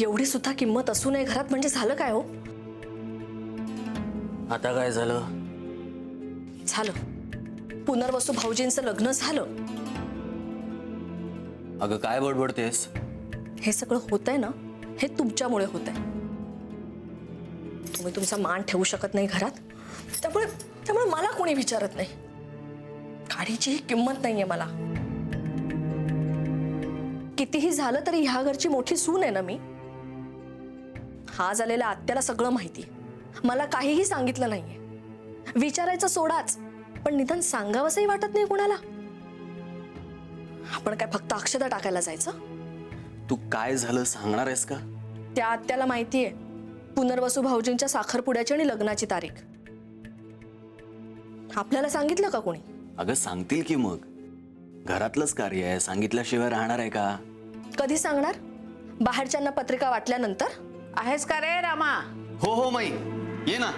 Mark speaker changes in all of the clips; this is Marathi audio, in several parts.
Speaker 1: एवढी सुद्धा किंमत असू नये घरात म्हणजे झालं काय हो?
Speaker 2: आता काय झालं?
Speaker 1: झालं पुनर्वसू भाऊजींचं लग्न झालं.
Speaker 2: अगं काय बडबडतेस?
Speaker 1: हे सगळं होतंय ना, हे तुमच्यामुळे होतंय. तुम्ही तुमचा मान ठेवू शकत नाही घरात, त्यामुळे मला कोणी विचारत नाही. गाडीची किंमत नाहीये मला. कितीही झालं तरी ह्या घरची मोठी सून आहे ना मी. हा झालेल्या आत्याला सगळं माहिती, मला काहीही सांगितलं नाहीये. विचारायचं सोडाच, पण निदान सांगावंसही वाटत नाही कोणाला. आपण काय फक्त अक्षता टाकायला जायचं?
Speaker 2: तू काय झालं सांगणार आहेस का?
Speaker 1: त्या आत्याला माहितीये पुनर्वसू भाऊजींच्या साखरपुड्याची आणि लग्नाची तारीख. आपल्याला सांगितलं का कोणी?
Speaker 2: अगं सांगतील की, मग घरातलंच कार्य आहे, सांगितल्याशिवाय राहणार आहे का?
Speaker 1: कधी सांगणार? बाहेरच्यांना पत्रिका वाटल्यानंतर?
Speaker 3: आहेस का रे रामा?
Speaker 2: हो हो माई, ये ना.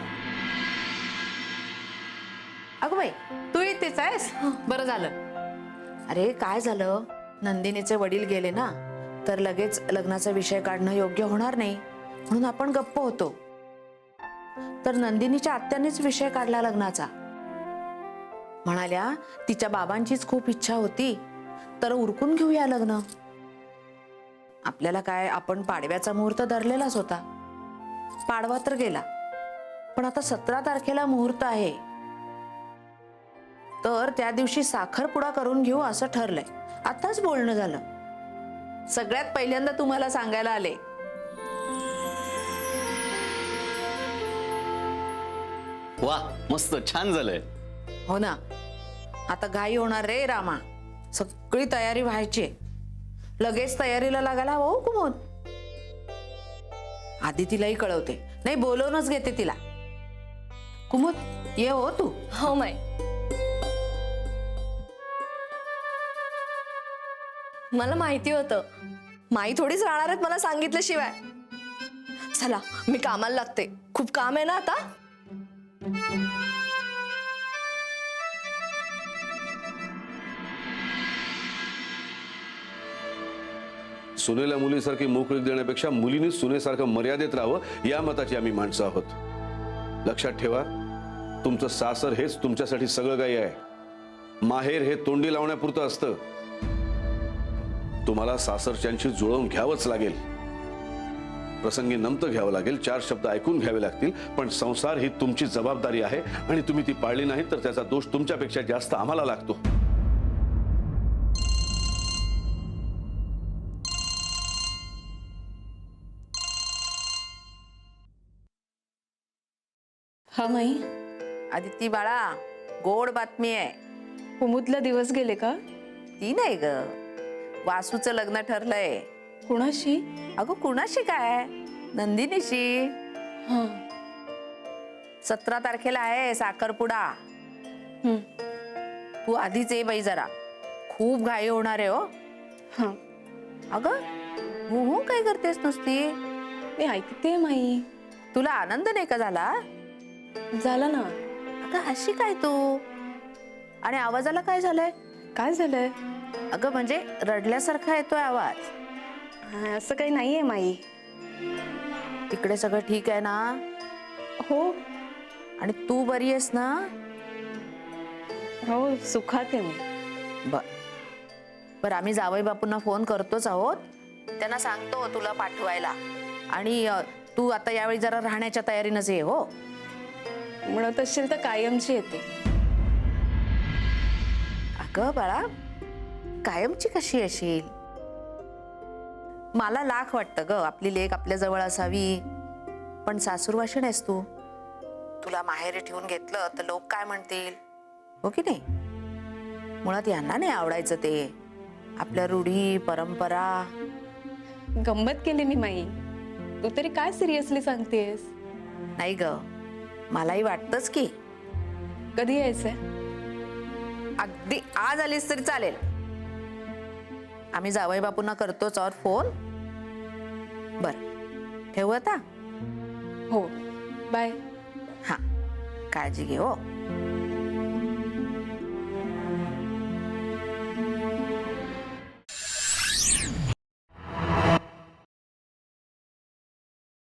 Speaker 3: अगं बाई, तू इथेच आहेस? बरं झालं. अरे काय झालं, नंदिनीचे वडील गेले ना, तर लगेच लग्नाचा विषय काढणं योग्य होणार नाही, म्हणून आपण गप्प होतो. तर नंदिनीच्या आत्यानेच विषय काढला लग्नाचा. म्हणाल्या तिच्या बाबांचीच खूप इच्छा होती, तर उरकून घेऊया लग्न. आपल्याला काय, आपण पाडव्याचा मुहूर्त धरलेलाच होता. पाडवा तर गेला, पण आता 17 तारखेला मुहूर्त आहे, तर त्या दिवशी साखरपुडा करून घेऊ असं ठरलंय. आताच बोलणं झालं. सगळ्यात पहिल्यांदा तुम्हाला सांगायला आले.
Speaker 2: वा, मस्त, छान झालंय.
Speaker 3: हो ना, आता घाई होणार रे रामा. सगळी तयारी व्हायची, लगेच तयारीला लागायला हो कुमुद. आधी तिलाही कळवते, नाही बोलवूनच घेते तिला. कुमुद ये हो तू.
Speaker 1: हो माई. मला माहिती होतं माई थोडीच राहणार आहेत मला सांगितल्याशिवाय. चला मी कामाला लागते, खूप काम आहे ना आता.
Speaker 4: सुनेला मुलीसारखी मोकळीक देण्यापेक्षा मुलीने सुनेसारखं मर्यादेत राहावं, या मताची आम्ही माणसं आहोत. लक्षात ठेवा, तुमचं सासर हेच तुमच्यासाठी सगळं काही आहे. माहेर हे तोंडी लावण्यापुरतं असतं. तुम्हाला सासरच्यांशी जुळवून घ्यावंच लागेल. प्रसंगी नमतं घ्यावं लागेल, 4 शब्द ऐकून घ्यावे लागतील, पण संसार ही तुमची जबाबदारी आहे आणि तुम्ही ती पाळली नाही तर त्याचा दोष तुमच्यापेक्षा जास्त आम्हाला लागतो.
Speaker 5: हा माई.
Speaker 3: आदिती बाळा, गोड बातमी आहे.
Speaker 5: कुमुदला दिवस गेले का?
Speaker 3: ती नाही ग, वासूचं लग्न ठरलंय.
Speaker 5: कुणाशी?
Speaker 3: अगं कुणाशी काय, नंदिनीशी.
Speaker 5: हा.
Speaker 3: 17 तारखेला आहे साखरपुडा. तू आधीच ये बाई, जरा खूप घाई होणार आहे हो.
Speaker 5: हा.
Speaker 3: अगं हो हो काय करतेस नुसती?
Speaker 5: मी ऐकते माई.
Speaker 3: तुला आनंद नाही का झाला?
Speaker 5: झालं ना.
Speaker 3: अगं अशी काय तू, आणि आवाजाला काय झालंय?
Speaker 5: काय झालंय?
Speaker 3: अगं म्हणजे रडल्यासारखा येतोय आवाज.
Speaker 5: असं काही नाहीये माई.
Speaker 3: तिकडे सगळं ठीक आहे ना?
Speaker 5: हो.
Speaker 3: आणि तू बरी आहेस ना?
Speaker 5: हो, सुखात आहे मी.
Speaker 3: बर, आम्ही जावई बापूंना फोन करतोच आहोत. त्यांना सांगतो तुला पाठवायला. आणि तू आता यावेळी जरा राहण्याच्या तयारीनंच ये हो.
Speaker 5: म्हणत असेल तर कायमची येते.
Speaker 3: अगं बाळा, कायमची कशी असेल? मला लाख वाटतं ग आपली लेक आपल्या जवळ असावी, पण सासूरवाशीण आहेस तू. तुला माहेरी ठेवून घेतलं तर लोक काय म्हणतील, हो की नाही? मुळात यांना नाही आवडायचं ते, आपल्या रूढी परंपरा.
Speaker 5: गंमत केली मी माई. तू तरी काय सिरियसली सांगतेस?
Speaker 3: नाही ग, मलाही वाटतंच की.
Speaker 5: कधी यायचंय?
Speaker 3: अगदी आज आलीस तरी चालेल. आम्ही जावई बापूंना करतोच आहोत फोन. बर, ठेवू आता?
Speaker 5: हो, बाय.
Speaker 3: हा, काळजी घे हो.